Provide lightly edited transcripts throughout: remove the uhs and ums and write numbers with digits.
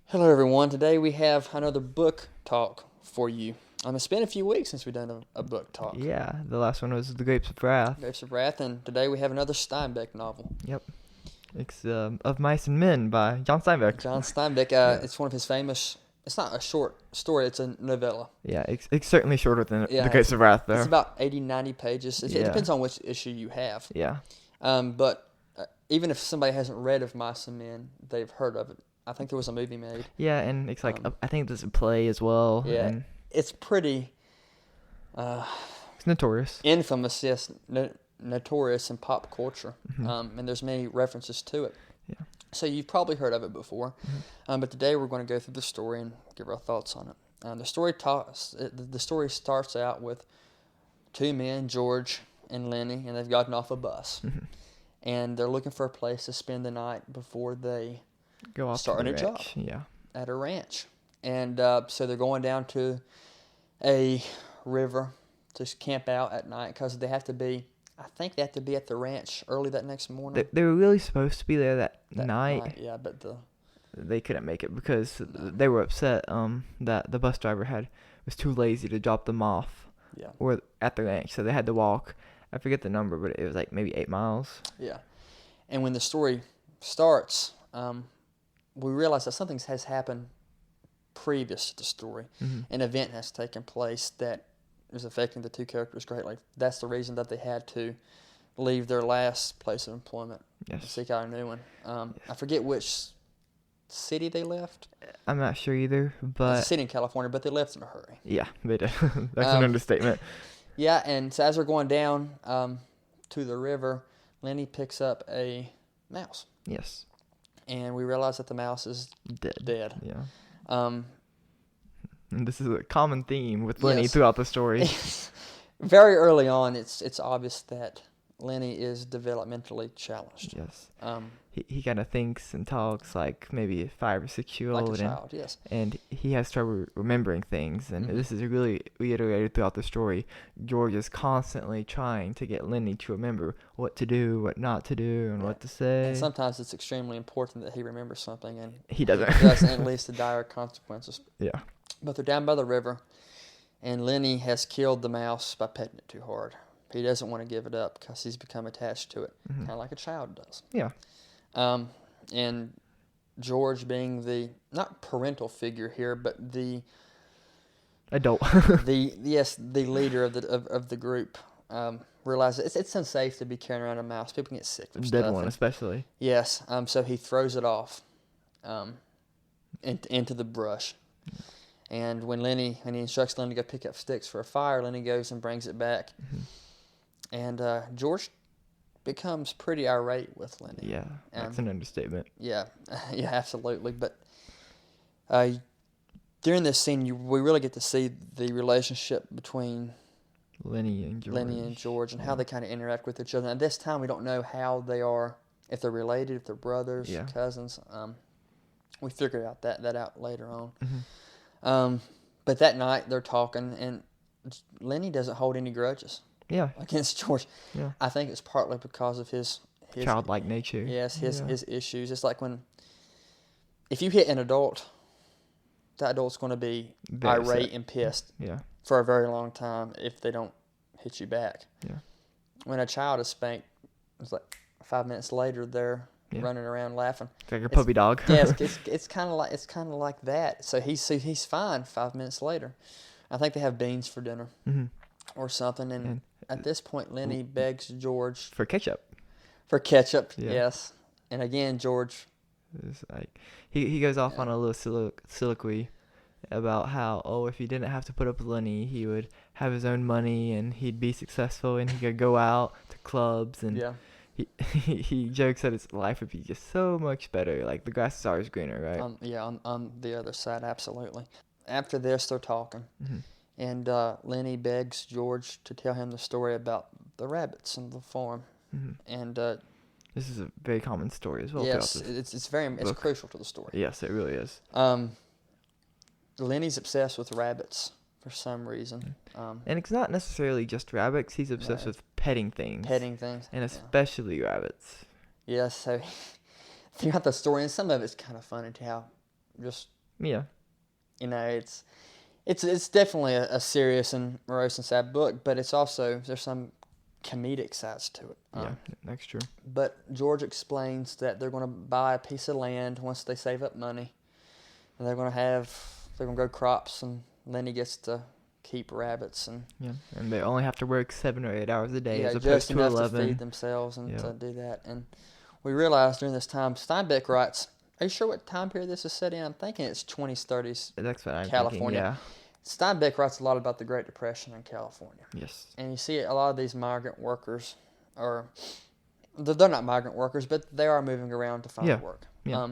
Hello, everyone. Today we have another book talk for you. It's been a few weeks since we've done a book talk. Yeah, the last one was The Grapes of Wrath. Grapes of Wrath, and today we have another Steinbeck novel. Yep. It's Of Mice and Men by John Steinbeck. John Steinbeck, Yeah. It's one of his famous, it's not a short story, it's a novella. Yeah, it's certainly shorter than Yeah, The Grapes of Wrath, though. It's about 80, 90 pages. It Yeah. depends on which issue you have. Yeah. But even if somebody hasn't read of Mice and Men, they've heard of it. I think there was a movie made. Yeah, and it's like, I think there's a play as well. Yeah, And it's pretty it's notorious. infamous, yes, notorious in pop culture, Mhm. and there's many references to it. Yeah. So you've probably heard of it before, Mhm. but today we're going to go through the story and give our thoughts on it. The story starts out with two men, George and Lenny, and they've gotten off a bus, Mhm. and they're looking for a place to spend the night before they Go off start to a the new job ranch. Yeah. at a ranch. And so they're going down to a river to camp out at night because they have to be, I think they have to be at the ranch early that next morning. They were really supposed to be there that night. Yeah, but They couldn't make it because they were upset that the bus driver was too lazy to drop them off yeah, or at the ranch, so they had to walk. I forget the number, but it was like maybe 8 miles. yeah. And when the story starts, we realize that something has happened previous to the story. Mhm. An event has taken place that is affecting the two characters greatly. That's the reason that they had to leave their last place of employment to Yes. seek out a new one. I forget which city they left. I'm not sure either, It's a but city in California, but they left in a hurry. yeah, they did. That's an understatement. Yeah, and so as they're going down to the river, Lenny picks up a mouse, Yes. and we realize that the mouse is dead. Yeah. Um, And this is a common theme with Lenny Yes. throughout the story. very early on, it's obvious that Lenny is developmentally challenged. Yes. Um, He kind of thinks and talks like maybe a 5 or 6 year like old. a child, yes. And he has trouble remembering things. And Mhm. this is really reiterated throughout the story. George is constantly trying to get Lenny to remember what to do, what not to do, and Yeah. what to say. And sometimes it's extremely important that he remembers something, and He doesn't. it doesn't, and it leads to dire consequences. Yeah. But they're down by the river, and Lenny has killed the mouse by petting it too hard. He doesn't want to give it up because he's become attached to it, Mhm. kind of like a child does. Yeah. And George, being the not parental figure here, but the Adult. the leader of the group, realizes it's unsafe to be carrying around a mouse. People can get sick from Dead stuff. one, and- especially. Yes. So he throws it off, into the brush. And when he instructs Lenny to go pick up sticks for a fire, Lenny goes and brings it back. Mhm. And George becomes pretty irate with Lenny. Yeah. That's an understatement. Yeah, yeah, absolutely. But during this scene, we really get to see the relationship between Lenny and George. and how they kind of interact with each other. At this time, we don't know how they are, if they're related, if they're brothers, Yeah. cousins. We figured that out later on. Mhm. But that night, they're talking, and Lenny doesn't hold any grudges Yeah. against George. Yeah. I think it's partly because of his Childlike nature. Yes, his Yeah. his issues. It's like if you hit an adult, that adult's going to be Very irate upset. and pissed Yeah. for a very long time if they don't hit you back. Yeah. When a child is spanked, it's like 5 minutes later they're Yeah. running around laughing. It's like a puppy dog. Yes, it's kind of like that. So he's fine 5 minutes later. I think they have beans for dinner Mhm. or something, and And at this point Lenny begs George for ketchup. for ketchup. Yeah. Yes, and again George. It's like he goes off on a little soliloquy about how, if he didn't have to put up with Lenny, he would have his own money and he'd be successful and he could go out to clubs and Yeah. he jokes that his life would be just so much better. Like the grass is always greener, right? On the other side, absolutely. After this, they're talking, Mhm. and Lenny begs George to tell him the story about the rabbits and the farm. Mhm. And This is a very common story as well. yes, throughout this it's book. crucial to the story. Yes, it really is. Lenny's obsessed with rabbits for some reason. And it's not necessarily just rabbits. He's obsessed No. with petting things. Petting things. And Yeah. especially rabbits. Yeah, so throughout the story, and some of it's kind of funny to how just Yeah. You know, it's definitely a serious and morose and sad book, but it's also, there's some comedic sides to it. Yeah, that's true. But George explains that they're going to buy a piece of land once they save up money, and they're going to grow crops, and Lenny gets to keep rabbits, and Yeah, and they only have to work 7 or 8 hours a day as opposed just to enough 11. to feed themselves and Yeah. to do that. And we realized during this time, Steinbeck writes, "Are you sure what time period this is set in?" I'm thinking it's 20s, 30s, That's what I'm California. thinking, Steinbeck writes a lot about the Great Depression in California. Yes. And you see a lot of these migrant workers, or they're not migrant workers, but they are moving around to find work. Yeah.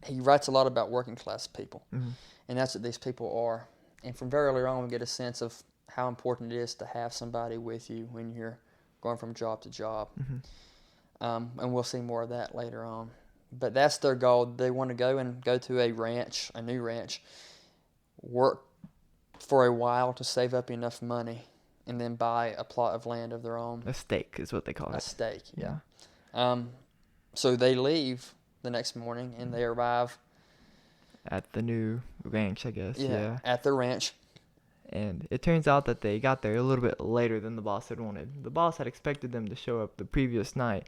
He writes a lot about working class people, Mm-hmm. and that's what these people are. And from very early on, we get a sense of how important it is to have somebody with you when you're going from job to job. Mm-hmm. And we'll see more of that later on. But that's their goal. They want to go to a ranch, a new ranch, work for a while to save up enough money, and then buy a plot of land of their own. A stake is what they call it. A stake, yeah. So they leave the next morning, and they arrive at the new ranch, I guess. Yeah. At the ranch. And it turns out that they got there a little bit later than the boss had wanted. The boss had expected them to show up the previous night,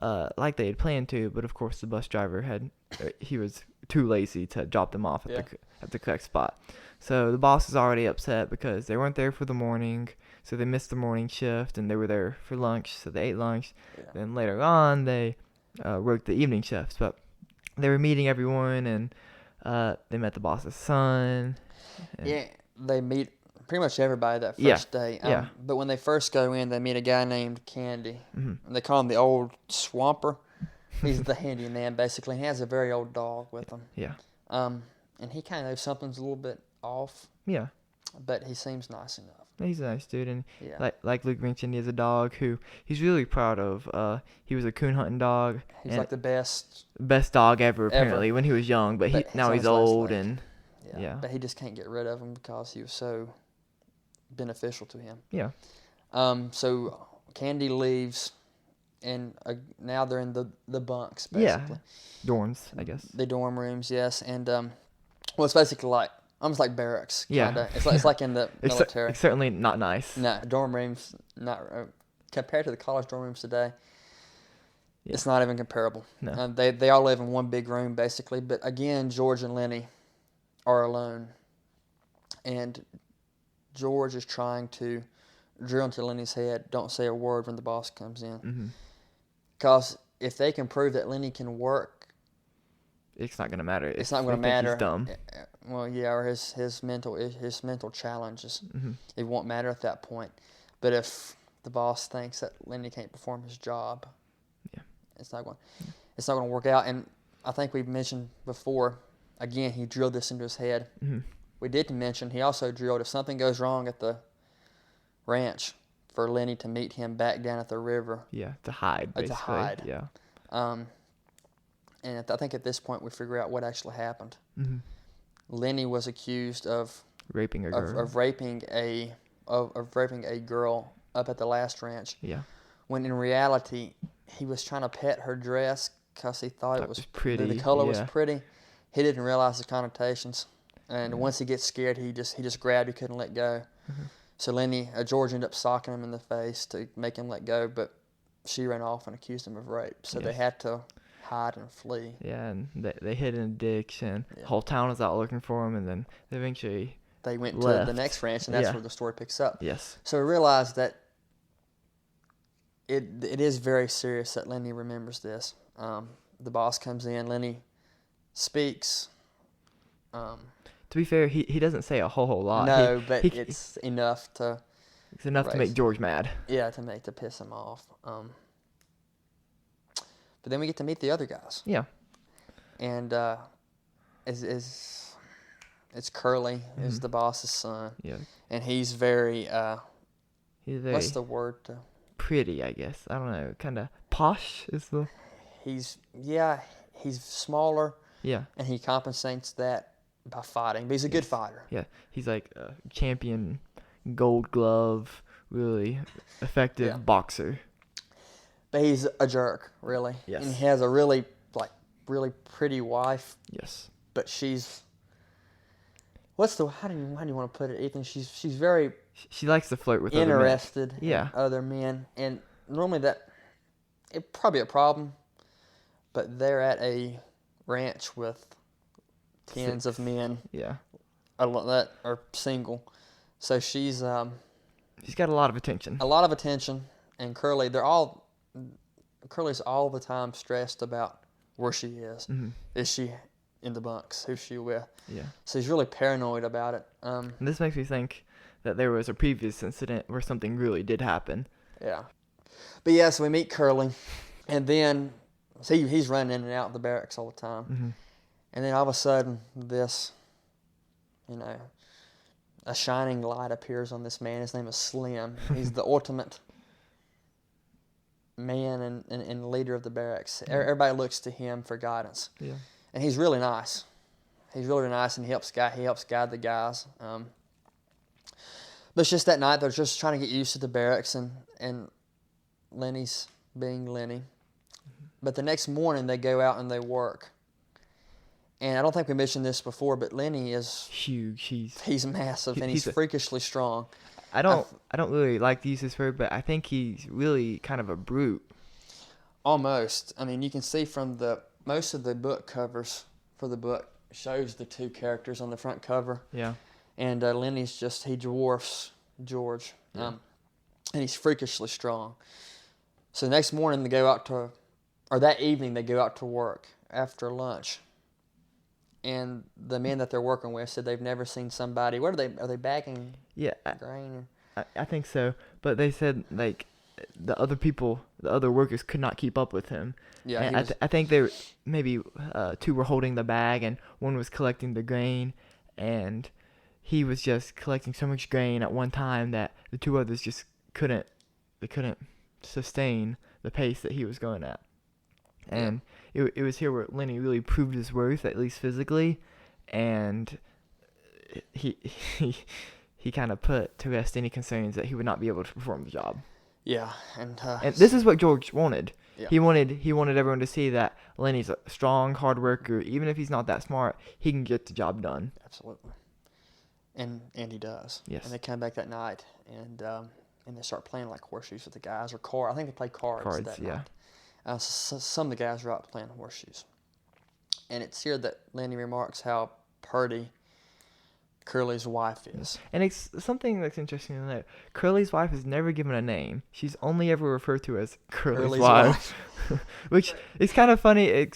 like they had planned to, but of course the bus driver he was too lazy to drop them off at the correct spot. So the boss is already upset because they weren't there for the morning, so they missed the morning shift, and they were there for lunch, so they ate lunch. Yeah. Then later on, they worked the evening shifts, but they were meeting everyone, and they met the boss's son. They meet pretty much everybody that first day. Yeah. But when they first go in, they meet a guy named Candy. Mm-hmm. And they call him the Old Swamper. He's the handyman, basically. He has a very old dog with him. Yeah. And he kind of knows something's a little bit off. Yeah. But he seems nice enough. He's a nice dude, and like Luke mentioned, he has a dog who he's really proud of. He was a coon hunting dog. He's like the best dog ever, apparently, when he was young. But now he's old, and but he just can't get rid of him because he was so beneficial to him. Yeah. So Candy leaves, and now they're in the bunks, basically. Yeah. Dorms, I guess. The dorm rooms, yes, and it's basically almost like barracks. Kinda. Yeah. It's like in the military. It's certainly not nice. No, dorm rooms, not compared to the college dorm rooms today. Yeah. It's not even comparable. No. They all live in one big room, basically. But again, George and Lenny are alone, and George is trying to drill into Lenny's head, don't say a word when the boss comes in. Because if they can prove that Lenny can work, it's not going to matter. It's not going to matter. He's dumb. Well, yeah, or his mental challenges. Mm-hmm. It won't matter at that point. But if the boss thinks that Lenny can't perform his job, it's not going to work out. And I think we've mentioned before, again, he drilled this into his head. Mm-hmm. We didn't mention he also drilled, if something goes wrong at the ranch, for Lenny to meet him back down at the river. Yeah, to hide, basically. To hide. Yeah. And I think at this point we figure out what actually happened. Mm-hmm. Lenny was accused of raping a girl. Of raping a girl up at the last ranch. Yeah. When in reality, he was trying to pet her dress because he thought it was pretty. The color was pretty. He didn't realize the connotations. And once he gets scared, he just grabbed. He couldn't let go. Mm-hmm. So George ended up socking him in the face to make him let go, but she ran off and accused him of rape. So they had to hide and flee. Yeah, and they hid in a ditch, and the whole town was out looking for him, and then eventually they went left. To the next ranch, and that's where the story picks up. Yes. So we realized that it is very serious that Lenny remembers this. The boss comes in, Lenny speaks. To be fair, he doesn't say a whole lot. No, but it's enough to... It's enough to make George mad. Yeah, to piss him off. But then we get to meet the other guys. Yeah. And it's Curly, is the boss's son. Yeah. And he's very... he's very... What's the word? Pretty, I guess. I don't know. Kind of posh is the... He's smaller. Yeah. And he compensates that by fighting. But he's a good fighter. Yeah. He's like a champion, gold glove, really effective boxer. But he's a jerk, really. Yes. And he has a really pretty wife. Yes. But she's how do you want to put it, Ethan? She's very She likes to flirt with interested other men. in Yeah. other men, and normally it probably a problem, but they're at a ranch with tens of men Yeah. that are single, so she's got a lot of attention. And Curly's all the time stressed about where she is. Mm-hmm. Is she in the bunks? Who's she with? Yeah. So he's really paranoid about it. And this makes me think that there was a previous incident where something really did happen. Yeah. But yeah, so we meet Curly, and then he's running in and out of the barracks all the time. Mm-hmm. And then all of a sudden, a shining light appears on this man. His name is Slim. He's the ultimate man and leader of the barracks. Yeah. Everybody looks to him for guidance. Yeah. And he's really nice. He's really nice, and he helps guide the guys. But it's just that night they're just trying to get used to the barracks, and Lenny's being Lenny. Mm-hmm. But the next morning they go out and they work. And I don't think we mentioned this before, but Lenny is huge. He's massive, and he's freakishly strong. I don't really like to use this word, but I think he's really kind of a brute. Almost. I mean, you can see from most of the book covers for the book shows the two characters on the front cover. Yeah. And Lenny's he dwarfs George. Yeah. And he's freakishly strong. So the next morning that evening they go out to work after lunch. And the men that they're working with said they've never seen somebody. What are they bagging? Yeah. Grain? I think so. But they said, like, the other workers could not keep up with him. Yeah. And I think they were, maybe two were holding the bag and one was collecting the grain. And he was just collecting so much grain at one time that the two others just couldn't sustain the pace that he was going at. And it was here where Lenny really proved his worth, at least physically, and he kind of put to rest any concerns that he would not be able to perform the job. Yeah, and this is what George wanted. Yeah. He wanted everyone to see that Lenny's a strong, hard worker. Even if he's not that smart, he can get the job done. Absolutely, and he does. Yes. And they come back that night, and they start playing like horseshoes with the guys, or I think they play cards that night. Some of the guys are out playing horseshoes. And it's here that Lenny remarks how purty Curly's wife is. And it's something that's interesting to note. Curly's wife is never given a name. She's only ever referred to as Curly's wife. Which is kind of funny. I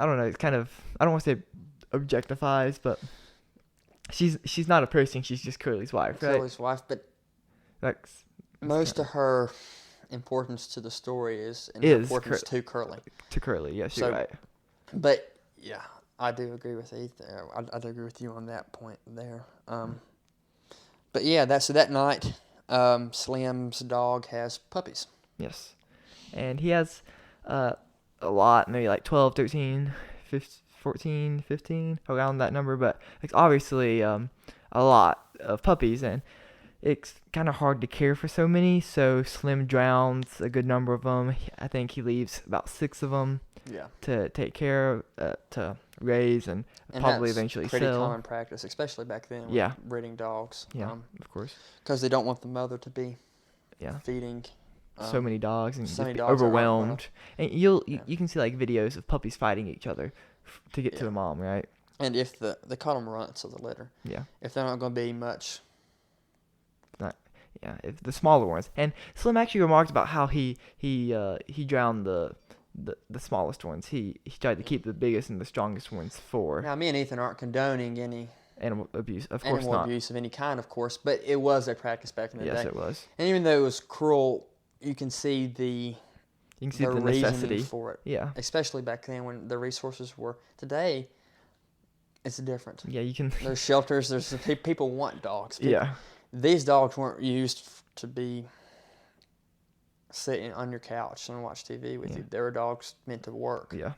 don't know, it's kind of, I don't want to say objectifies, but she's not a person, she's just Curly's wife, right? Curly's wife, but most of her importance to the story is importance to Curly. To Curly, yes, you're right. But yeah, I do agree with Ethan. I do agree with you on that point there. But yeah, that night, Slim's dog has puppies. Yes, and he has a lot, maybe like 12, 13, 15, 14, 15, around that number. But it's obviously a lot of puppies, and it's kind of hard to care for so many, so Slim drowns a good number of them. I think he leaves about 6 of them to take care of, to raise, and probably eventually sell. Pretty common practice, especially back then with breeding dogs. Yeah, of course. Because they don't want the mother to be feeding so many dogs and so many be dogs overwhelmed. And you can see like videos of puppies fighting each other to get to the mom, right? And if they call them runts of the litter. Yeah. If they're not going to be much. If the smaller ones. And Slim actually remarked about how he drowned the smallest ones. He tried to keep the biggest and the strongest ones for. Now, me and Ethan aren't condoning any animal abuse, of course not. Animal abuse of any kind, of course, but it was a practice back in the day. Yes, it was. And even though it was cruel, you can see the necessity for it. Yeah. Especially back then when the resources were. Today, it's different. Yeah, you can. There's shelters. There's people want dogs. These dogs weren't used to be sitting on your couch and watch TV with you. They were dogs meant to work. Yeah.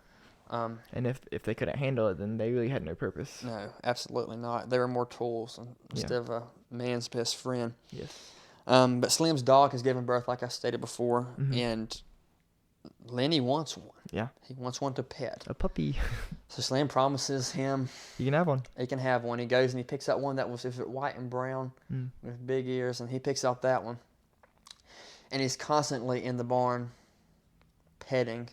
And if they couldn't handle it, then they really had no purpose. No, absolutely not. They were more tools instead of a man's best friend. Yes. But Slim's dog has given birth, like I stated before, and Lenny wants one. Yeah. He wants one to pet. A puppy. So Slim promises him You can have one. he can have one. He goes and he picks out one that was white and brown with big ears, and he picks out that one. And he's constantly in the barn petting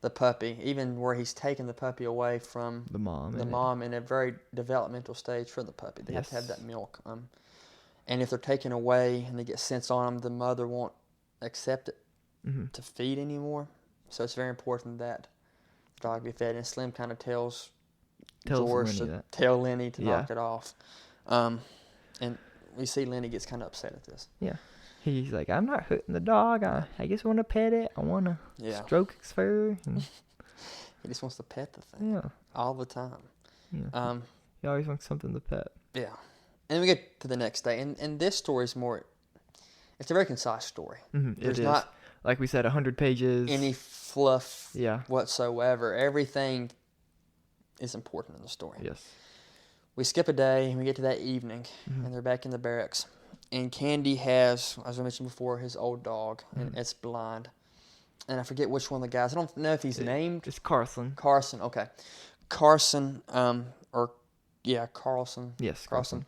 the puppy, even where he's taking the puppy away from The mom. the mom in a very developmental stage for the puppy. They have to have that milk. And if they're taken away and they get sense on them, the mother won't accept it to feed anymore. So it's very important that the dog be fed. And Slim kind of tells George Lenny to that. tell Lenny to Yeah. knock it off. And we see Lenny gets kind of upset at this. Yeah. He's like, I'm not hurting the dog. I just want to pet it. I want to stroke its fur. And He just wants to pet the thing yeah. all the time. Yeah. He always wants something to pet. Yeah. And we get to the next day. And this story is more, it's a very concise story. There's It is. not Like we said, 100 pages. any fluff Yeah. whatsoever. Everything is important in the story. Yes. We skip a day and we get to that evening, and they're back in the barracks. And Candy has, as I mentioned before, his old dog, and it's blind. And I forget which one of the guys. I don't know if he's named. It's Carson. Carson, okay. Carson, Carlson. Yes, Carlson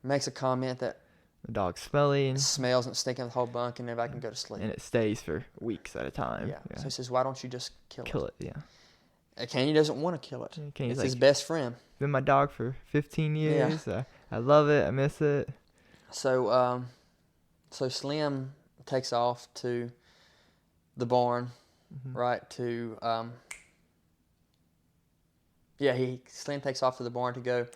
makes a comment that the dog's smelly and smells and stinking the whole bunk, and everybody can go to sleep. it stays for weeks at a time. Yeah. So he says, why don't you just kill it? Kill it, yeah. Candy doesn't want to kill it. Candy's It's his like, best friend. been my dog for 15 years. I love it. I miss it. So, Slim takes off to the barn, right? Slim takes off to the barn to go.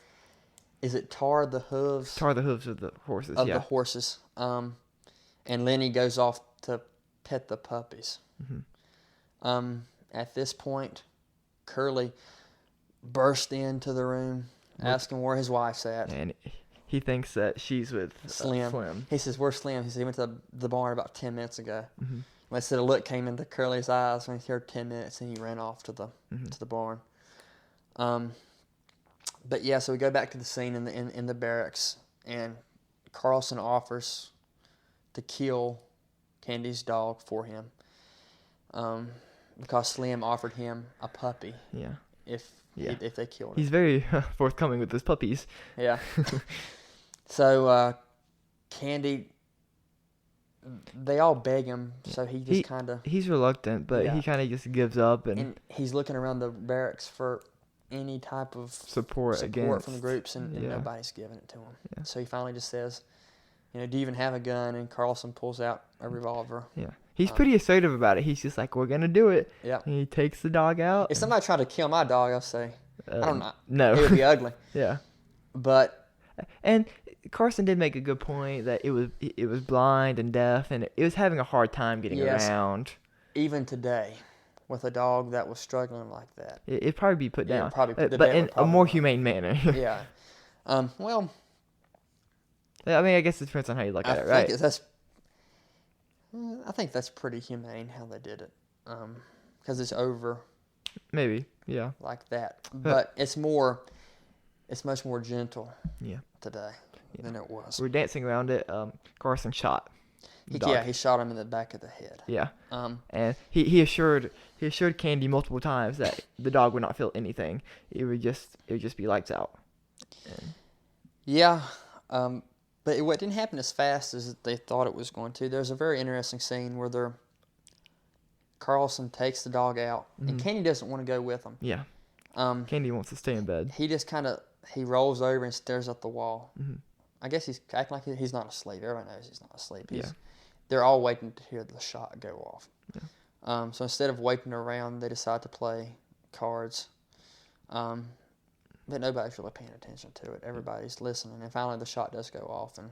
Is it tar the hooves? Tar the hooves of the horses. Of the horses. And Lenny goes off to pet the puppies. At this point, Curly burst into the room, asking where his wife's at. And he thinks that she's with Slim. He says, "Where's Slim?" He said he went to the barn about 10 minutes ago. They said a look came into Curly's eyes when he heard 10 minutes, and he ran off to the barn. But yeah, so we go back to the scene in the barracks, and Carlson offers to kill Candy's dog for him, because Slim offered him a puppy. Yeah. If they killed him. He's very forthcoming with his puppies. Yeah. So Candy, they all beg him, so he just kind of... He's reluctant, but he kind of just gives up. And he's looking around the barracks for any type of support from the groups, and nobody's giving it to him. Yeah. So he finally just says, do you even have a gun? And Carlson pulls out a revolver. Yeah. He's pretty assertive about it. He's just like, we're going to do it. Yeah. And he takes the dog out. If somebody tried to kill my dog, I'll say, I don't know. No. It would be ugly. Yeah. But... And Carson did make a good point that it was blind and deaf, and it was having a hard time getting around. Even today, with a dog that was struggling like that. It'd probably be put down. But in a more humane manner. Yeah. Well... I mean, I guess it depends on how you look at it, right? I think that's pretty humane how they did it, because it's over. Maybe, yeah. Like that, but it's much more gentle. Yeah. Today than it was. We're dancing around it. Carson shot. He shot him in the back of the head. Yeah. And he assured Candy multiple times that the dog would not feel anything. It would just be lights out. Yeah. But it didn't happen as fast as they thought it was going to. There's a very interesting scene where Carlson takes the dog out, and Candy doesn't want to go with him. Yeah. Candy wants to stay in bed. He just he rolls over and stares at the wall. I guess he's acting like he's not asleep. Everybody knows he's not asleep. They're all waiting to hear the shot go off. Yeah. So instead of waiting around, they decide to play cards. But nobody's really paying attention to it. Everybody's listening. And finally the shot does go off, and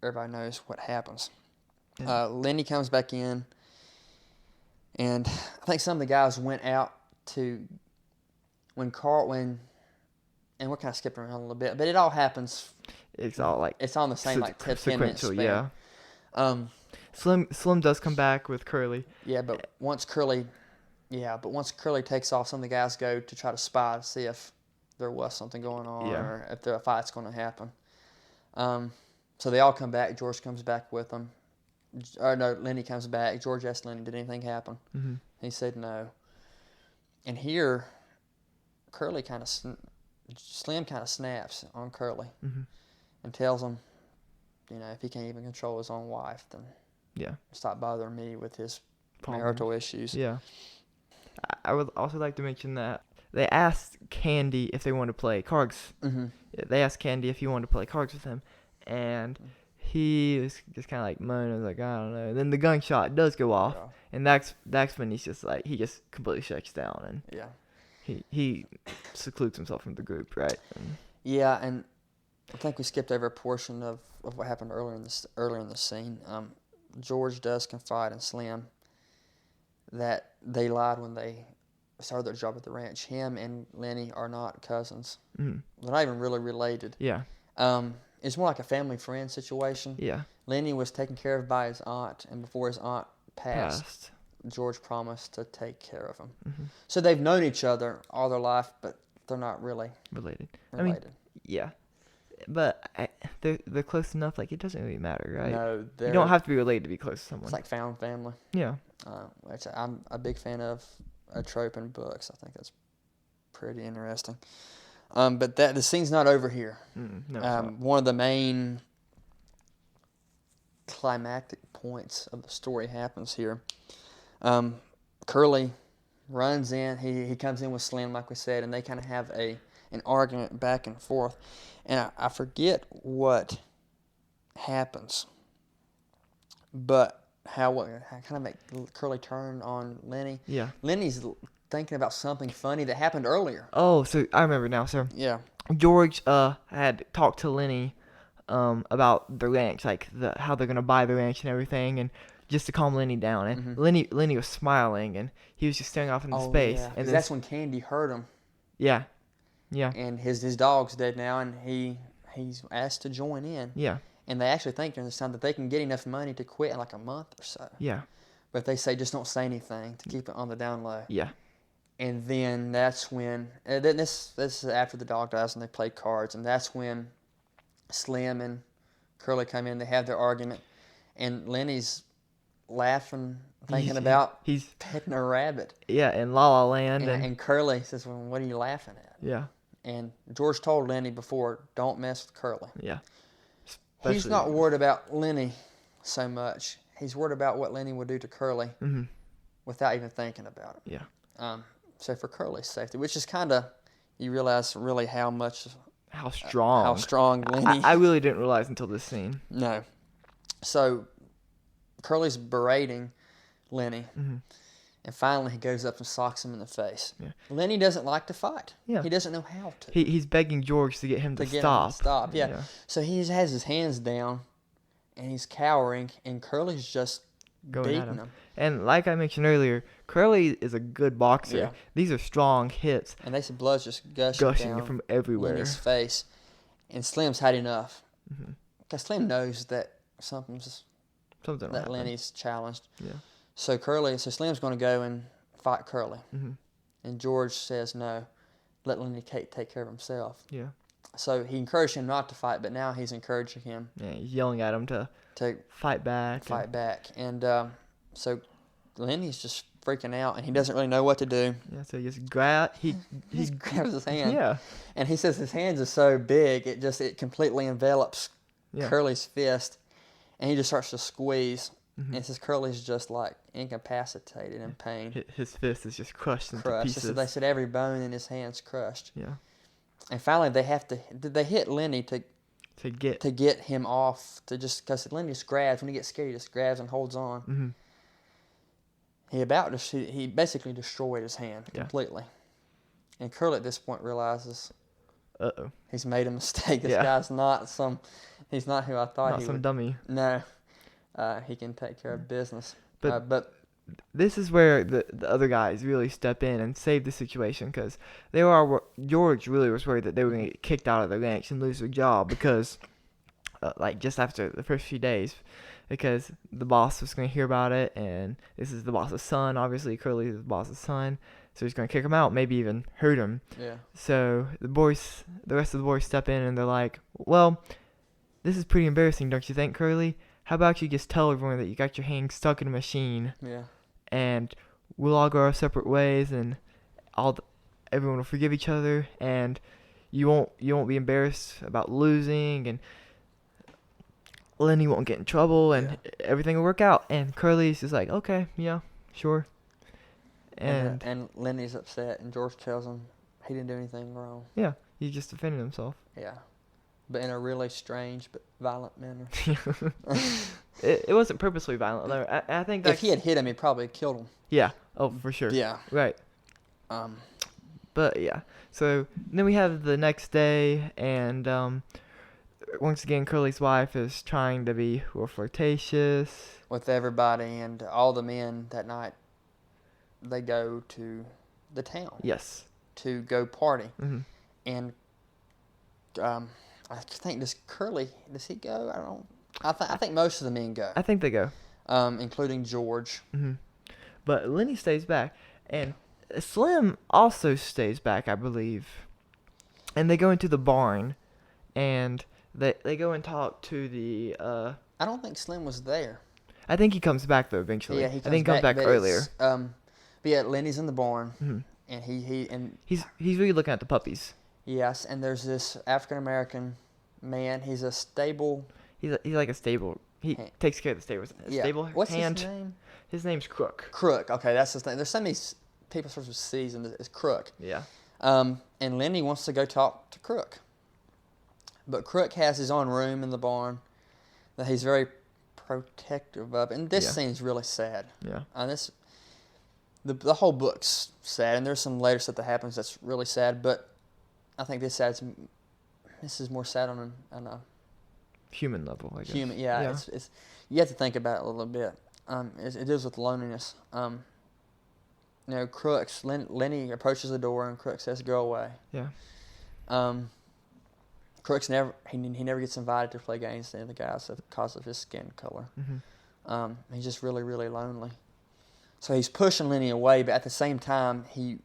everybody knows what happens. Yeah. Lenny comes back in, and I think some of the guys went out to... And we're kind of skipping around a little bit, but it all happens... It's all like... It's on the same 10 minutes span. Yeah. Slim does come back with Curly. Yeah, but once Curly takes off, some of the guys go to try to spy to see if there was something going on or if a fight's going to happen. So they all come back. George comes back with them. or no, Lenny comes back. George asked Lenny, did anything happen? Mm-hmm. He said no. And here, Curly Slim kind of snaps on Curly Mm-hmm. and tells him, if he can't even control his own wife, then Yeah. stop bothering me with his Problems. marital issues. Yeah. I would also like to mention that they asked Candy if they wanted to play cards. Mm-hmm. They asked Candy if he wanted to play cards with him, and he was just kind of like moaning, like, I don't know. And then the gunshot does go off, and that's when he's just like, he just completely shuts down, and he secludes himself from the group, right? Yeah, and I think we skipped over a portion of what happened earlier in the scene. George does confide in Slim that they lied when they started their job at the ranch. Him and Lenny are not cousins. Mm. They're not even really related. Yeah. It's more like a family friend situation. Yeah. Lenny was taken care of by his aunt, and before his aunt passed. George promised to take care of him. Mm-hmm. So they've known each other all their life, but they're not really related. related. I mean, yeah. But they're close enough, like, it doesn't really matter, right? No, you don't have to be related to be close to someone. It's like found family. Yeah. Which I'm a big fan of a trope in books. I think that's pretty interesting. But the scene's not over here. No, one of the main climactic points of the story happens here. Curly runs in. He comes in with Slim, like we said, and they kind of have an argument back and forth. And I forget what happens, but how kind of make Curly turn on Lenny. Yeah. Lenny's thinking about something funny that happened earlier. Oh, so I remember now. So yeah, George had talked to Lenny about the ranch, like how they're gonna buy the ranch and everything, and just to calm Lenny down. And Lenny was smiling, and he was just staring off into space. Yeah. And that's when Candy heard him. Yeah. Yeah. And his dog's dead now, and he's asked to join in. Yeah. And they actually think during this time that they can get enough money to quit in like a month or so. Yeah. But they say just don't say anything to keep it on the down low. Yeah. And then that's when then this is after the dog dies and they play cards, and that's when Slim and Curly come in. They have their argument, and Lenny's laughing, thinking about he's petting a rabbit. Yeah, in La La Land. And Curly says, "Well, what are you laughing at?" Yeah. And George told Lenny before, "Don't mess with Curly." Yeah. He's not worried about Lenny so much. He's worried about what Lenny would do to Curly without even thinking about it. Yeah. So for Curly's safety, which is kind of, you realize really how strong Lenny. I really didn't realize until this scene. No. So Curly's berating Lenny. And finally, he goes up and socks him in the face. Yeah. Lenny doesn't like to fight. Yeah. He doesn't know how to. He's begging George to get him to stop. Yeah. So he has his hands down, and he's cowering, and Curly's just beating him. And like I mentioned earlier, Curly is a good boxer. Yeah. These are strong hits. And they said blood's just gushing down from everywhere. Lenny's face. And Slim's had enough. Because Slim knows that something's that Lenny's challenged. Yeah. So Slim's going to go and fight Curly. And George says, no, let Lenny take care of himself. Yeah. So he encouraged him not to fight, but now he's encouraging him. Yeah, he's yelling at him to fight back. And so Lenny's just freaking out, and he doesn't really know what to do. Yeah, so he just he grabs his hand. Yeah. And he says his hands are so big, it completely envelops Curly's fist, and he just starts to squeeze. And it says Curly's just like incapacitated in pain. His fist is just crushed into pieces. So they said every bone in his hand's crushed. Yeah. And finally they hit Lenny to get him off, because Lenny just grabs. When he gets scared, he just grabs and holds on. He basically destroyed his hand completely. And Curly at this point realizes he's made a mistake. This guy's he's not who I thought he was. Not some dummy. No. He can take care of business. But this is where the other guys really step in and save the situation, because George really was worried that they were going to get kicked out of the ranch and lose their job because, just after the first few days, because the boss was going to hear about it, and this is the boss's son. Obviously, Curly is the boss's son, so he's going to kick him out, maybe even hurt him. Yeah. So the rest of the boys step in, and they're like, well, this is pretty embarrassing, don't you think, Curly? how about you just tell everyone that you got your hand stuck in a machine, Yeah. and we'll all go our separate ways, and everyone will forgive each other, and you won't be embarrassed about losing, and Lenny won't get in trouble, and everything will work out. And Curly's just like, okay, yeah, sure. And Lenny's upset, and George tells him he didn't do anything wrong. Yeah, he just defended himself. Yeah. But in a really strange but violent manner. It wasn't purposely violent, though. I think if he had hit him, he'd probably killed him. Yeah. Oh, for sure. Yeah. Right. But yeah. So then we have the next day, and once again, Curly's wife is trying to be more flirtatious with everybody, and all the men that night, they go to the town. Yes. To go party. Mm-hmm. And I think does he go? I think most of the men go. I think they go. Including George. Mm-hmm. But Lenny stays back, and Slim also stays back, I believe. And they go into the barn, and they go and talk to the. I don't think Slim was there. I think he comes back though eventually. Yeah, I think he comes back earlier. But yeah, Lenny's in the barn, mm-hmm. and he's really looking at the puppies. Yes, and there's this African American man. He's a stable. He's like a stable. He takes care of the stables. Stable What's hand. his name? His name's Crook. Crook. Okay, that's his name. There's so many people starts with C's, and it's Crook. Yeah. And Lenny wants to go talk to Crook, but Crook has his own room in the barn that he's very protective of, and this scene's really sad. Yeah. The whole book's sad, and there's some later stuff that happens that's really sad, but I think this is more sad on a human level, I guess. Human, yeah. It's you have to think about it a little bit. It deals with loneliness. Crooks. Lenny approaches the door, and Crook says, "Go away." Yeah. Crook's never gets invited to play games with the guys because of his skin color. Mm-hmm. He's just really, really lonely. So he's pushing Lenny away, but at the same time, he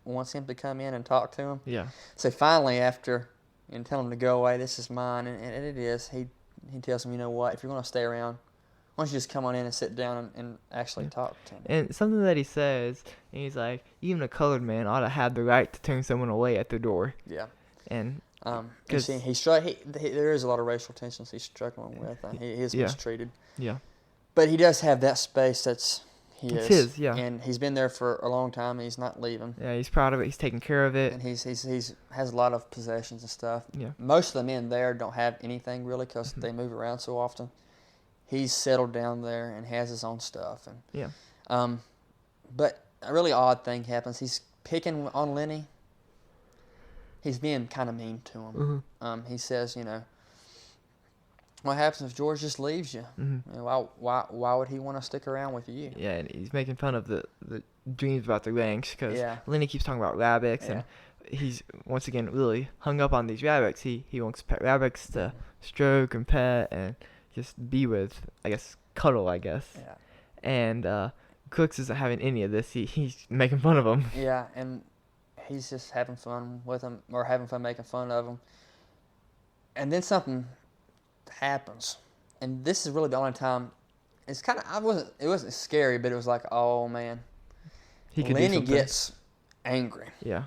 wants him to come in and talk to him. Yeah. So finally, after telling him to go away, this is mine, and it is. He tells him, you know what? If you're going to stay around, why don't you just come on in and sit down and actually talk to him? And something that he says, and he's like, even a colored man ought to have the right to turn someone away at the door. Yeah. And there is a lot of racial tensions he's struggling with. He is mistreated. Yeah. But he does have that space that's his, yeah. And he's been there for a long time, and he's not leaving. Yeah, he's proud of it. He's taking care of it. And he's has a lot of possessions and stuff. Yeah. Most of the men there don't have anything really because they move around so often. He's settled down there and has his own stuff. And yeah. But a really odd thing happens. He's picking on Lenny. He's being kind of mean to him. Mm-hmm. He says, what happens if George just leaves you? Mm-hmm. Why would he want to stick around with you? Yeah, and he's making fun of the dreams about the ranch because Lenny keeps talking about rabbits, and he's once again really hung up on these rabbits. He wants pet rabbits to stroke and pet and just be with, I guess, cuddle, I guess. Yeah. And Cooks isn't having any of this. He's making fun of him. Yeah, and he's just having fun with him, or having fun making fun of him. And then something happens, and this is really the only time. It's kind of it wasn't scary, but it was like, oh man. Lenny gets angry. Yeah.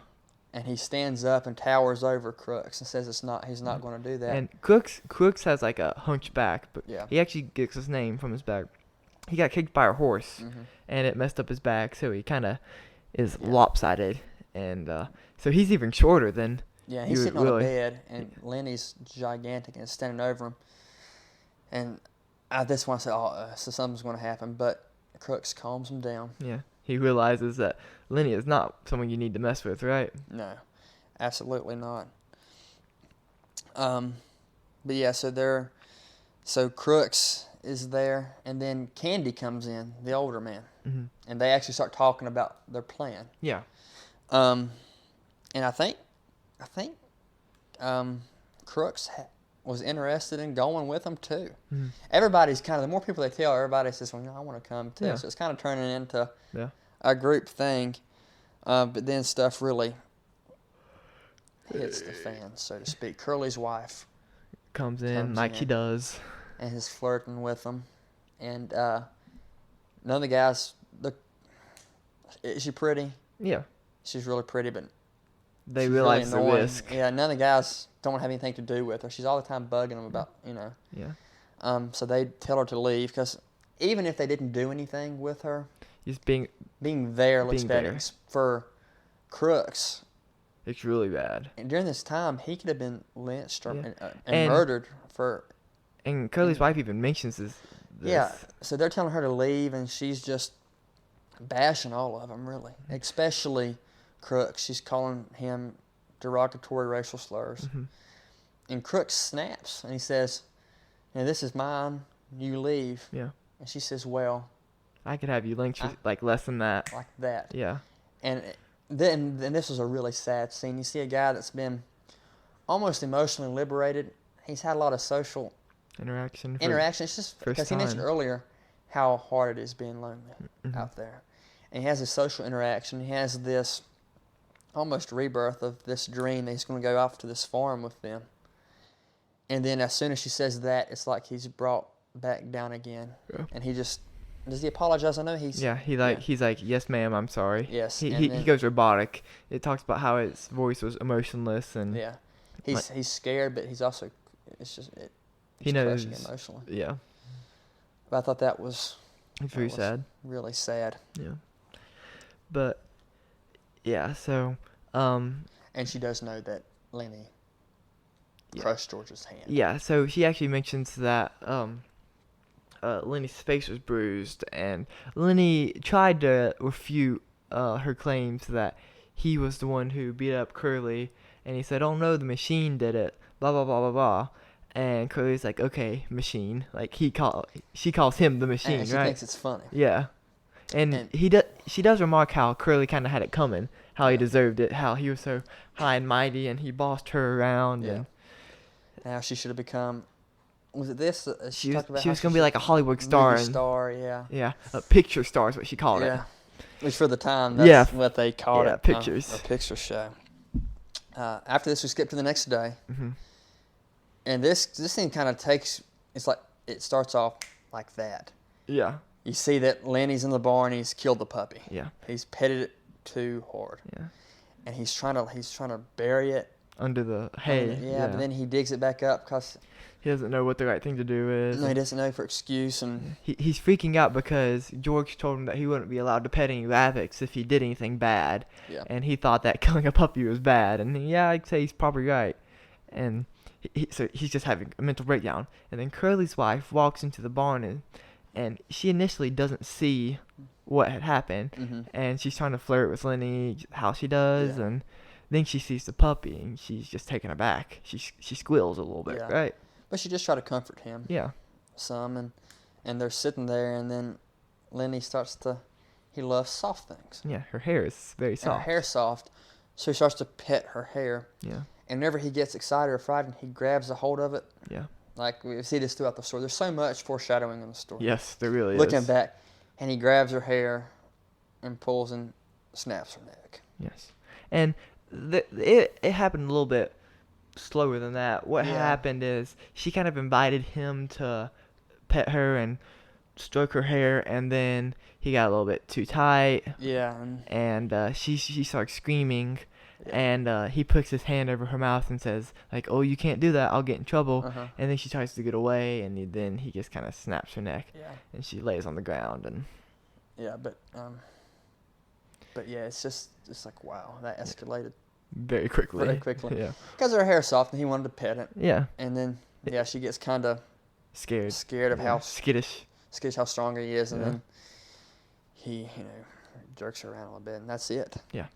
And he stands up and towers over Crooks and says he's not going to do that. And Crooks has like a hunchback, but yeah. He actually gets his name from his back. He got kicked by a horse, mm-hmm. and it messed up his back, so he kind of is lopsided, and so he's even shorter than. Yeah, he's sitting on a bed, and Lenny's gigantic and standing over him. And I just want to say, so something's going to happen, but Crooks calms him down. Yeah, he realizes that Lenny is not someone you need to mess with, right? No, absolutely not. But yeah, so Crooks is there, and then Candy comes in, the older man, mm-hmm. and they actually start talking about their plan. Yeah. And I think Crooks was interested in going with them too. Mm-hmm. Everybody's kind of, the more people they tell, everybody says, well, I want to come too. Yeah. So it's kind of turning into a group thing. But then stuff really hits the fan, so to speak. Curly's wife comes in like she does. and is flirting with them. And none of the guys look. Is she pretty? Yeah. She's really pretty, but They she's realize really the annoying. risk. Yeah, none of the guys don't have anything to do with her. She's all the time bugging them about, Yeah. So they tell her to leave because even if they didn't do anything with her, Just being there looks Being bad. there. For Crooks, it's really bad. and during this time, he could have been lynched or, Yeah. and And- murdered for. And Curly's wife even mentions this. Yeah, so they're telling her to leave, and she's just bashing all of them, really. Especially Crooks. She's calling him derogatory racial slurs. Mhm. And Crooks snaps, and he says, this is mine, you leave. Yeah. And she says, well, I could have you lynched for, like less than that. like that. Yeah. And then this was a really sad scene. You see a guy that's been almost emotionally liberated. He's had a lot of social Interaction. interactions, just first because he mentioned time. earlier how hard it is being lonely Mhm. out there. And he has a social interaction. He has this almost rebirth of this dream that he's going to go off to this farm with them. And then as soon as she says that, it's like he's brought back down again. Yeah. And he just, does he apologize? I know he's... Yeah, he's like, yes, ma'am, I'm sorry. Yes, He and he then- goes robotic. It talks about how his voice was emotionless and Yeah. He's scared, but he's also, it's just, he he's knows. crushing emotionally. Yeah, But I thought that was it's very was- sad. really sad. Yeah, but yeah, so And she does know that Lenny Yeah. crushed George's hand. yeah, so she actually mentions that Lenny's face was bruised, and Lenny tried to refute her claims that he was the one who beat up Curly, and he said, "Oh no, the machine did it." Blah blah blah blah blah. And Curly's like, "Okay, machine." Like she calls him the machine, And she right? thinks it's funny. Yeah. And And- she does remark how Curly kind of had it coming, how he deserved it, how he was so high and mighty, and he bossed her around. Yeah. And Now she should have become. Was it this? she talked about was how gonna be like a Hollywood star. movie And, star, yeah. yeah, a picture star is what she called Yeah. it. At least for the time, Yeah. that's what they called Yeah, it. pictures. A picture show. After this, we skip to the next day, Hmm. and this thing kind of takes. It's like it starts off like that. Yeah. You see that Lenny's in the barn. He's killed the puppy. Yeah. He's petted it too hard, Yeah. and he's trying to bury it. Under the hay. Yeah, but then he digs it back up because he doesn't know what the right thing to do is. he doesn't know for excuse, and He's freaking out because George told him that he wouldn't be allowed to pet any rabbits if he did anything bad. yeah. And he thought that killing a puppy was bad. And yeah, I'd say he's probably right. And so he's just having a mental breakdown. And then Curly's wife walks into the barn, and she initially doesn't see what had happened. Mhm. And she's trying to flirt with Lenny, how she does. Yeah. And then she sees the puppy, and she's just taken aback. She squeals a little bit, Yeah. right? But she just tried to comfort him Yeah. some, and they're sitting there, and then Lenny he loves soft things. Yeah, her hair is very And her soft. hair's soft, so he starts to pet her hair. Yeah. And whenever he gets excited or frightened, he grabs a hold of it. Yeah. Like we see this throughout the story. There's so much foreshadowing in the story. Yes, there really Looking is. back, and he grabs her hair, and pulls and snaps her neck. Yes. And it happened a little bit slower than that. What Yeah. happened is she kind of invited him to pet her and stroke her hair, and then he got a little bit too tight, Yeah, and she starts screaming, Yeah. and he puts his hand over her mouth and says, like, "Oh, you can't do that, I'll get in trouble." Uh-huh. And then she tries to get away, and then he just kind of snaps her neck, Yeah. and she lays on the ground. And Yeah, but yeah, it's like wow, that escalated very quickly. very quickly. Yeah. Because her hair's soft, and he wanted to pet it, Yeah. and then yeah, she gets kind of Scared. scared of Yeah. how skittish. how strong he is, and Yeah. then he jerks her around a little bit, and that's it. Yeah.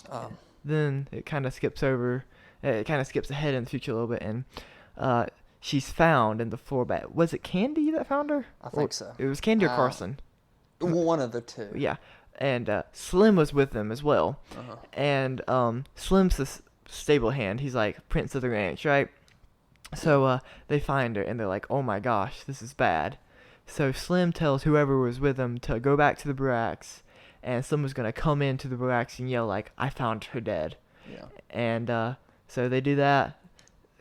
Um, Then it kind of skips over. It kind of skips ahead in the future a little bit, and she's found in the floor bed. Was it Candy that found her? I think so. It was Candy or Uh, Carson. One of the two. Yeah, and Slim was with them as well. Uh-huh. And Slim's the stable hand. He's like Prince of the Ranch, right? So they find her, and they're like, "Oh my gosh, this is bad." So Slim tells whoever was with him to go back to the barracks, and Slim was gonna come into the barracks and yell like, "I found her dead." Yeah. And so they do that.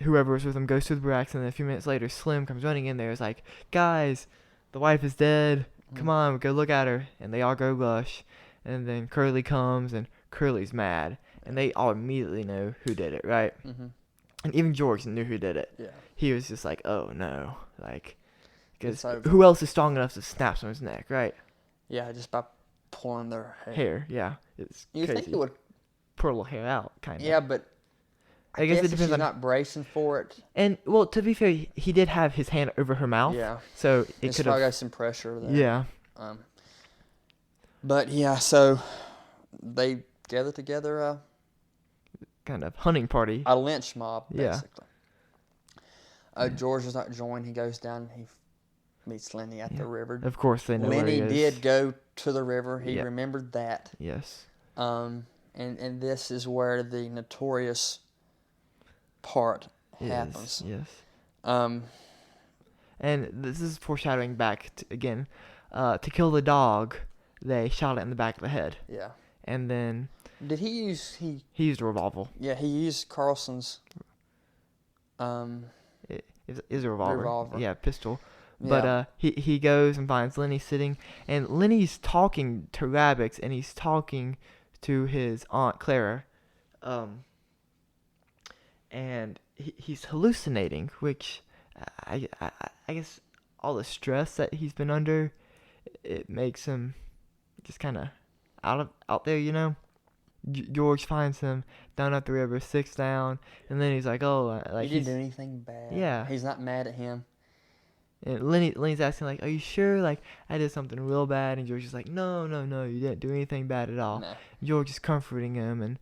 whoever was with him goes to the barracks, and then a few minutes later, Slim comes running in there. Is like, guys, the wife is dead. Come on, go look at her. And they all go rush. And then Curly comes, and Curly's mad. And they all immediately know who did it, right? Mm-hmm. And even George knew who did it. Yeah. He was just like, oh, no. Like, because It's over. who else is strong enough to snap someone's neck, right? Yeah, just by pulling their hair. Hair, yeah. It's You crazy. think it would? Pull a little hair out, kind of. Yeah, but I guess it if depends she's on. not bracing for it. And, well, to be fair, he did have his hand over her mouth. Yeah. So it It's could probably have. got some pressure there. Yeah. But yeah, so they gather together Kind of hunting party. a lynch mob, Yeah. basically. George does not join. He goes down. He meets Lenny at the river. Of course, they know where Lenny he is. did go to the river. He Yep. remembered that. Yes. And this is where the notorious part happens. Yes. Um, And this is foreshadowing back to, again, to kill the dog. They shot it in the back of the head, yeah. and then Did he use he used a revolver. Yeah, he used Carlson's. It is a revolver. Revolver. Yeah, pistol. But he goes and finds Lenny sitting, and Lenny's talking to rabbits, and he's talking to his aunt Clara, and he's hallucinating, which I guess all the stress that he's been under, it makes him just kind of out there, you know. George finds him down at the river, sits down, and then he's like, "Oh, like he didn't do anything bad. Yeah. He's not mad at him. And Lenny's asking like, "Are you sure? Like, I did something real bad?" And George is like, "No, you didn't do anything bad at all." No. George is comforting him, and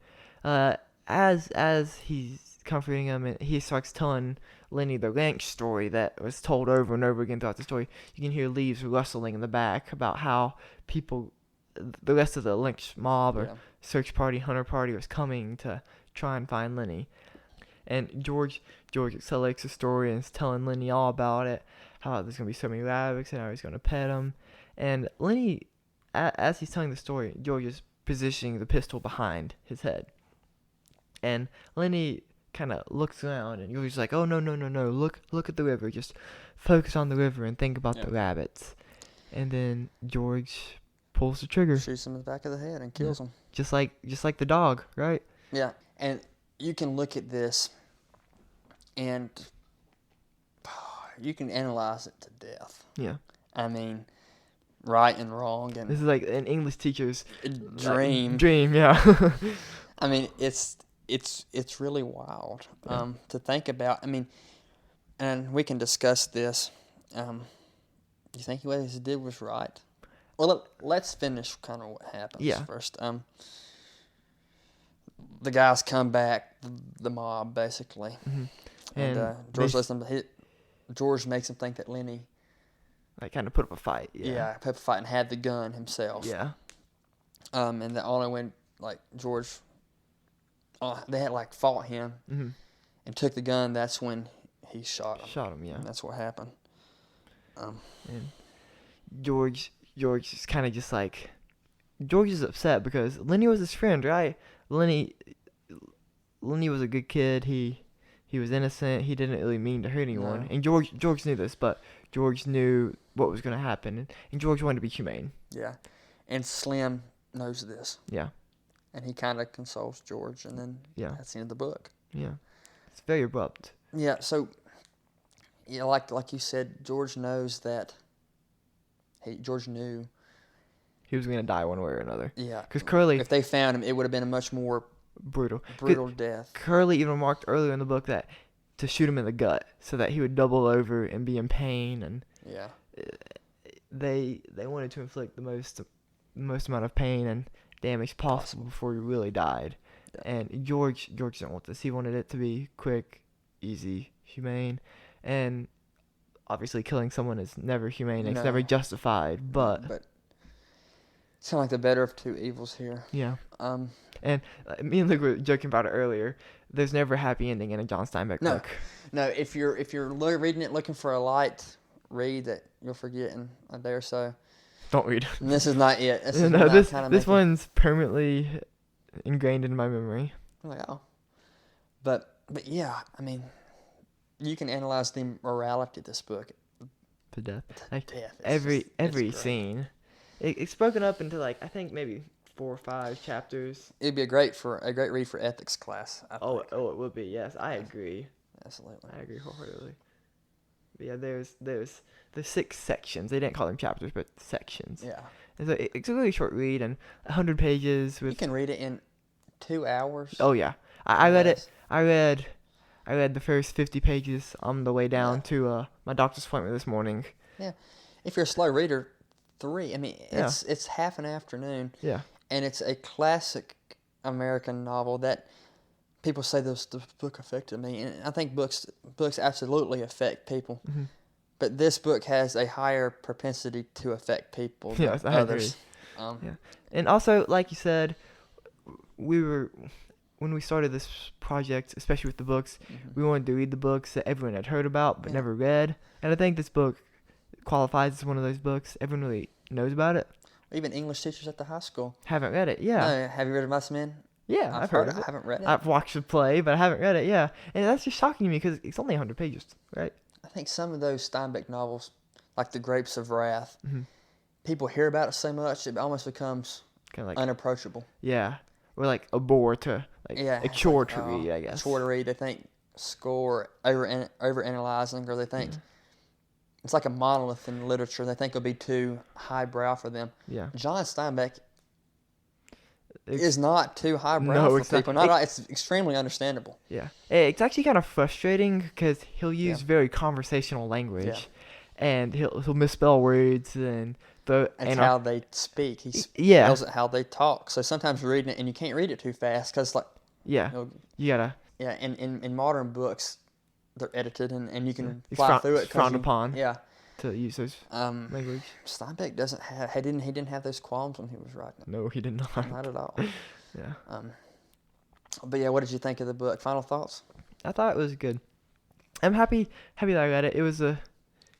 as he's comforting him, and he starts telling Lenny the ranch story that was told over and over again throughout the story. You can hear leaves rustling in the back about how people, the rest of the lynch mob or Yeah. search party, hunter party was coming to try and find Lenny. And George accelerates the story and is telling Lenny all about it, how there's going to be so many rabbits and how he's going to pet them. And Lenny, as he's telling the story, George is positioning the pistol behind his head. And Lenny kind of looks around, and George's like, "Oh, no, look at the river. Just focus on the river and think about the rabbits." And then George pulls the trigger. Shoots him in the back of the head and kills him. Just like the dog, right? Yeah, and you can look at this, and you can analyze it to death. Yeah. I mean, right and wrong and This is like an English teacher's dream. Dream, yeah. I mean, it's really wild to think about. I mean, and we can discuss this. You think what he did was right? Well, let's finish kind of what happens first. The guys come back, the mob basically, and George lets them hit. George makes him think that Lenny, like, kind of put up a fight. put up a fight and had the gun himself. Yeah. And that only when like George, they had like fought him and took the gun. That's when he shot him. Yeah. And that's what happened. And George is kind of just like, George is upset because Lenny was his friend, right? Lenny was a good kid. He was innocent. He didn't really mean to hurt anyone. No. And George knew this, but George knew what was going to happen, and George wanted to be humane. Yeah, and Slim knows this. Yeah. And he kind of consoles George, and then that's the end of the book. Yeah. It's very abrupt. Yeah. So, like you said, George knows that. George knew he was going to die one way or another. Yeah. Because Curly, if they found him, it would have been a much more brutal death. Curly even remarked earlier in the book that to shoot him in the gut so that he would double over and be in pain, and they wanted to inflict the most amount of pain and damage possible before he really died. Yeah. And George didn't want this. He wanted it to be quick, easy, humane, and obviously killing someone is never humane. It's never justified, but it's kind of like the better of two evils here. Yeah. And me and Luke were joking about it earlier. There's never a happy ending in a John Steinbeck book. No, if you're reading it looking for a light read that you'll forget in a day or so, don't read. And this is not it. This one's permanently ingrained in my memory. I'm like, oh. But yeah, I mean, you can analyze the morality of this book To death. to Like death. every It's great. scene, it's broken up into like I think maybe 4 or 5 chapters. It'd be a great read for ethics class. I think. It would be. Yes, I agree. Absolutely. I agree wholeheartedly. But yeah, there's 6 sections. They didn't call them chapters, but sections. Yeah. And so it's a really short read and 100 pages with. You can read it in 2 hours. Oh yeah, I read it. Yes. I read the first 50 pages on the way down Yeah. to my doctor's appointment this morning. Yeah. If you're a slow reader, 3. I mean, Yeah. it's half an afternoon, Yeah. and it's a classic American novel that people say the book affected me, and I think books absolutely affect people. Mhm. But this book has a higher propensity to affect people than Yes, I agree. others. Yeah. And also, like you said, when we started this project, especially with the books, Mhm. we wanted to read the books that everyone had heard about but Yeah. never read. And I think this book qualifies as one of those books everyone really knows about it. Even English teachers at the high school. Haven't read it. Yeah. No, have you read Mice Men? Yeah, I've heard of I it. haven't read it. I've watched the play, but I haven't read it. Yeah. And that's just shocking to me because it's only 100 pages, right? I think some of those Steinbeck novels, like The Grapes of Wrath, Mm-hmm. people hear about it so much it almost becomes Kind of like, unapproachable. yeah. Or like a bore to, like, Yeah, a it's chore like, to read, I guess. A chore to read. They think score over analyzing, or they think it's like a monolith in literature. They think it'll be too highbrow for them. Yeah. John Steinbeck It's- is not too highbrow No, for it's like- people. It's extremely understandable. Yeah. It's actually kind of frustrating because he'll use Yeah. very conversational language. Yeah. And he'll misspell words and It's how they speak. He yeah. spells it how they talk. So sometimes you're reading it and you can't read it too fast because, like, Yeah. you know, You gotta. yeah, in modern books, they're edited and you can It's fly through it. it's frowned 'cause upon Yeah. to use those language. Steinbeck doesn't have. He didn't have those qualms when he was writing it. No, he did not. Not at all. Yeah. But yeah, what did you think of the book? Final thoughts? I thought it was good. I'm happy that I read it. It was a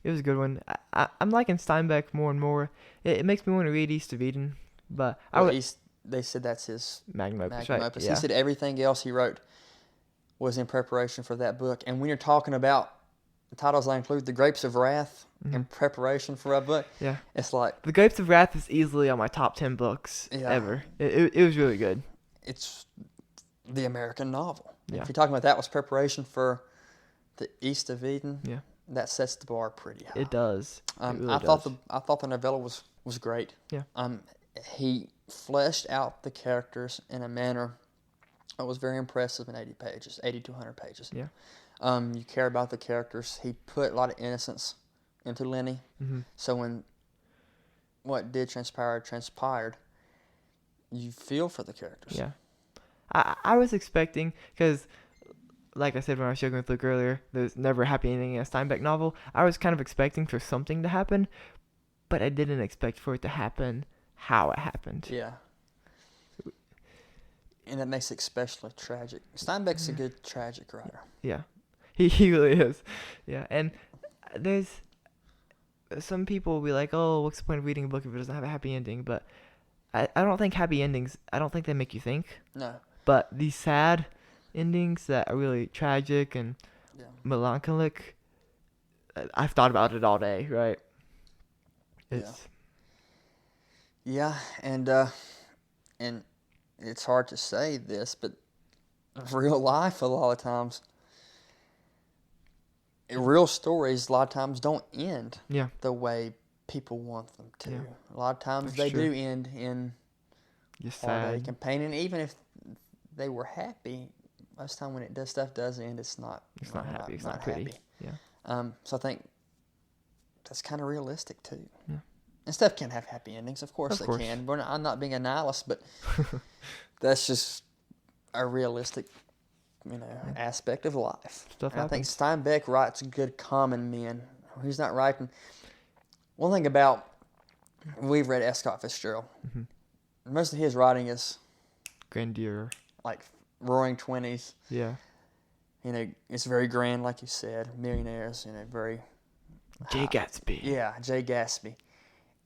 good one. I'm liking Steinbeck more and more. It makes me want to read East of Eden, but They said that's his magnum opus, magnum right? opus. Yeah. He said everything else he wrote was in preparation for that book. And when you're talking about the titles, I include The Grapes of Wrath in preparation for a book. Yeah. It's like The Grapes of Wrath is easily on my top 10 books Yeah. ever. It was really good. it's the American novel. Yeah. If you're talking about that was preparation for the East of Eden, Yeah. that sets the bar pretty high. It does. It really I does. thought the novella was great. Yeah. He fleshed out the characters in a manner that was very impressive in 80 pages, 80 to 100 pages. Yeah. You care about the characters. He put a lot of innocence into Lenny. Mm-hmm. So when what did transpired, you feel for the characters. Yeah. I was expecting, because like I said when I was joking with Luke earlier, there's never a happy ending in a Steinbeck novel. I was kind of expecting for something to happen, but I didn't expect for it to happen how it happened. Yeah. And that makes it especially tragic. Steinbeck's a good tragic writer. Yeah. He really is. Yeah. And there's some people will be like, oh, what's the point of reading a book if it doesn't have a happy ending? But I don't think happy endings, I don't think they make you think. No. But these sad endings that are really tragic and Yeah. melancholic, I've thought about it all day, right? It's Yeah, and it's hard to say this, but real life a lot of times, real stories a lot of times don't end yeah, the way people want them to. Yeah. A lot of times That's they true. do end in just heartache sad. and pain, and even if they were happy, most of the time when stuff does end, it's not. It's not happy. It's not pretty. happy. Yeah. So I think that's kind of realistic too. Yeah. And stuff can have happy endings, of course Of they course. can. I'm not being a nihilist, but that's just a realistic, aspect of life. Stuff And I think happens. Steinbeck writes good common men. He's not writing. One thing about we've read S. Scott Fitzgerald. Mm-hmm. Most of his writing is Grandeur. like Roaring Twenties. Yeah. It's very grand, like you said. Millionaires, very. Jay Gatsby. Yeah, Jay Gatsby.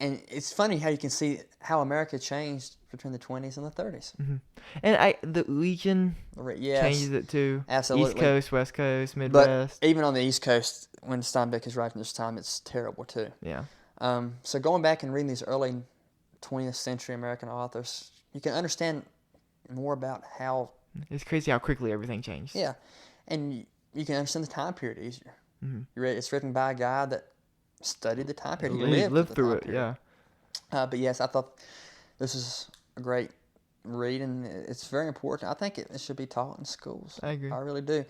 And it's funny how you can see how America changed between the 20s and the 30s. Mm-hmm. And the Legion Yes, changes it too. absolutely. East Coast, West Coast, Midwest. But even on the East Coast, when Steinbeck is writing this time, it's terrible too. Yeah. So going back and reading these early 20th century American authors, you can understand more about how... It's crazy how quickly everything changed. Yeah, and you can understand the time period easier. Mm-hmm. It's written by a guy that studied the time period. He lived through it, period. But yes, I thought this is a great read, and it's very important. I think it should be taught in schools. I agree. I really do.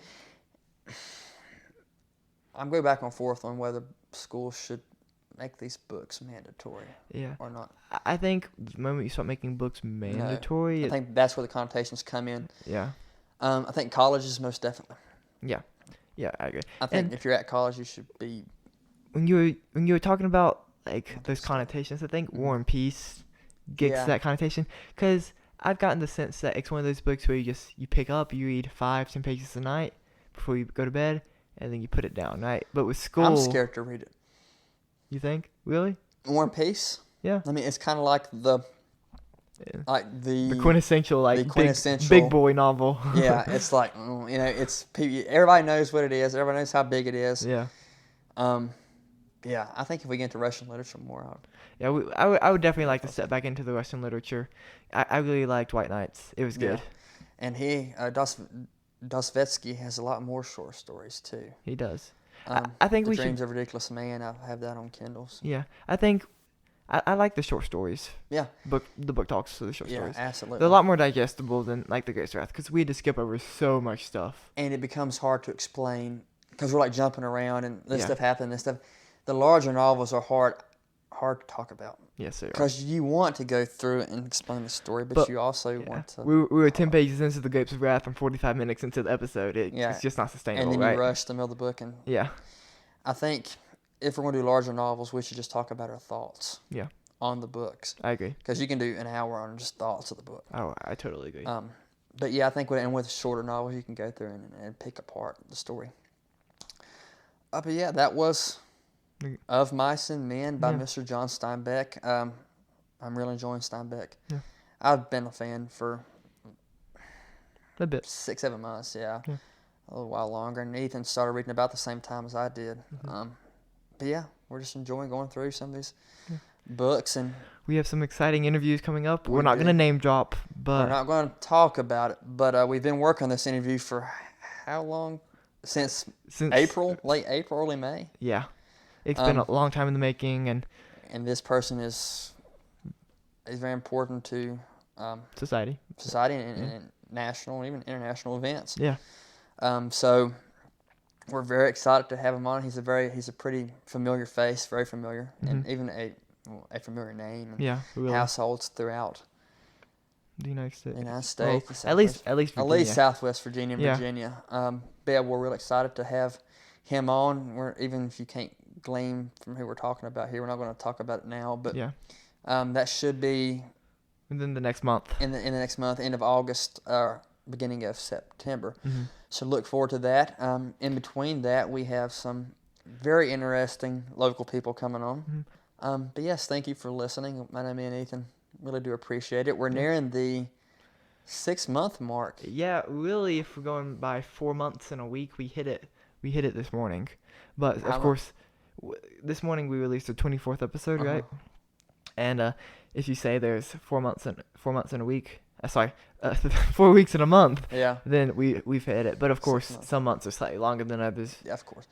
I'm going back and forth on whether schools should make these books mandatory or not. I think the moment you start making books mandatory... No, I think that's where the connotations come in. Yeah. I think colleges most definitely. Yeah. Yeah, I agree. I think if you're at college, you should be... When you were talking about like those connotations, I think War and Peace gets that connotation, because I've gotten the sense that it's one of those books where you pick up, you read 5-10 pages a night before you go to bed, and then you put it down, right? But with school, I'm scared to read it. You think? Really? War and Peace? Yeah. I mean, it's kind of like the quintessential big boy novel. Yeah, it's like it's everybody knows what it is. Everybody knows how big it is. Yeah. Yeah, I think if we get into Russian literature more, I would definitely like to step back into the Russian literature. I really liked White Nights. It was good. Yeah. And Dostoevsky has a lot more short stories too. He does. I think The Dreams of a Ridiculous Man. I have that on Kindles. Yeah, I think I like the short stories. Yeah. The book talks to the short stories. Yeah, absolutely. They're a lot more digestible than like The Great Wrath, because we had to skip over so much stuff. And it becomes hard to explain because we're like jumping around and this stuff happened, this stuff. The larger novels are hard to talk about. Yes, they are. Because you want to go through and explain the story, but you also want to... We were 10 pages into The Grapes of Wrath and 45 minutes into the episode. It's just not sustainable, and then you rush the middle of the book. And yeah. I think if we're going to do larger novels, we should just talk about our thoughts on the books. I agree. Because you can do an hour on just thoughts of the book. Oh, I totally agree. But yeah, I think with shorter novels, you can go through and pick apart the story. But yeah, that was... Of Mice and Men by Mr. John Steinbeck. I'm really enjoying Steinbeck. Yeah. I've been a fan for a bit. 6-7 months, a little while longer. And Ethan started reading about the same time as I did. But yeah, we're just enjoying going through some of these books. And we have some exciting interviews coming up. We're not going to name drop, but... We're not going to talk about it. But we've been working on this interview for how long? Since April, late April, early May. Yeah. It's been a long time in the making, and this person is very important to society and national and even international events. Yeah. So we're very excited to have him on. He's a pretty familiar face, very familiar, and even a familiar name. And really. Households throughout the United States. Well, at least Southwest Virginia and Virginia. But yeah, we're really excited to have him on. Even if you can't glean from who we're talking about here, we're not going to talk about it now, but that should be within the next month. In the next month, end of August, beginning of September. So look forward to that. In between that, we have some very interesting local people coming on. But yes, thank you for listening. My name is Ethan. Really do appreciate it. We're nearing the 6-month mark. Yeah, really. If we're going by 4 months and a week, we hit it. We hit it this morning, but of course. This morning we released the 24th episode, right? And if you say there's 4 months in a week, 4 weeks in a month, then we've hit it. But of course, some months are slightly longer than others. Yeah, of course.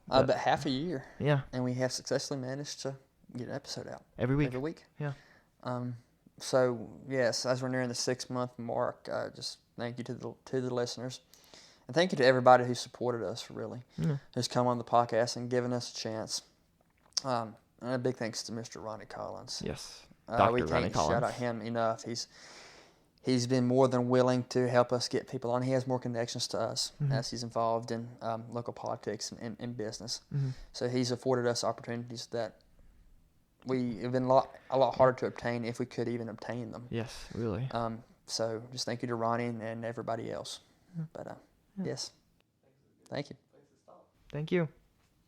But half a year. Yeah. And we have successfully managed to get an episode out every week. Yeah. So yes, as we're nearing the 6-month mark, just thank you to the listeners. And thank you to everybody who supported us, really, who's come on the podcast and given us a chance. And a big thanks to Mr. Ronnie Collins. Yes, we can't shout out him enough. He's been more than willing to help us get people on. He has more connections to us as he's involved in local politics and business. So he's afforded us opportunities that have been a lot harder to obtain if we could even obtain them. Yes, really. So just thank you to Ronnie and everybody else. But yes, thank you. Thank you.